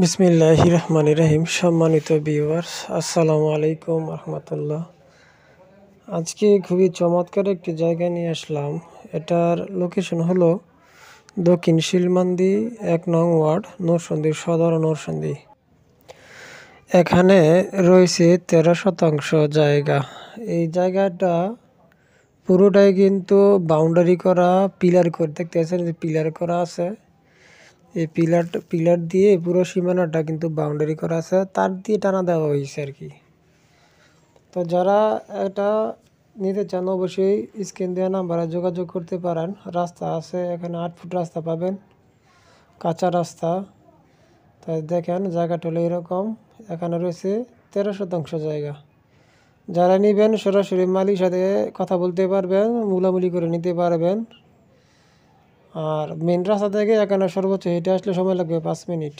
বিসমিল্লাহির রহমানির রহিম। সম্মানিত ভিউয়ার্স, আসসালামু আলাইকুম রহমতুল্লাহ। আজকে খুবই চমৎকার একটি জায়গা নিয়ে আসলাম। এটার লোকেশন হলো দক্ষিণ শিলমান্দি ১ নং ওয়ার্ড, নরসিংদী সদর, নরসিংদী। এখানে রয়েছে ১৩ শতাংশ জায়গা। এই জায়গাটা পুরোটাই কিন্তু বাউন্ডারি করা, পিলার করে দেখতেছেন যে পিলার করা আছে। এই পিলার দিয়ে পুরো সীমানাটা কিন্তু বাউন্ডারি করা আছে, তার দিয়ে টানা দেওয়া হয়েছে আর কি। তো যারা এটা নিতে চান অবশ্যই স্ক্রিন দেওয়া নাম্বারে যোগাযোগ করতে পারেন। রাস্তা আছে এখানে, ৮ ফুট রাস্তা পাবেন, কাঁচা রাস্তা। তাই দেখেন জায়গাটা হলো এরকম। এখানে রয়েছে ১৩ শতাংশ জায়গা। যারা নেবেন সরাসরি মালিক সাথে কথা বলতে পারবেন, মূলামূলি করে নিতে পারবেন। আর মেন রাস্তা থেকে এখানে সর্বোচ্চ হেঁটে আসলে সময় লাগবে ৫ মিনিট।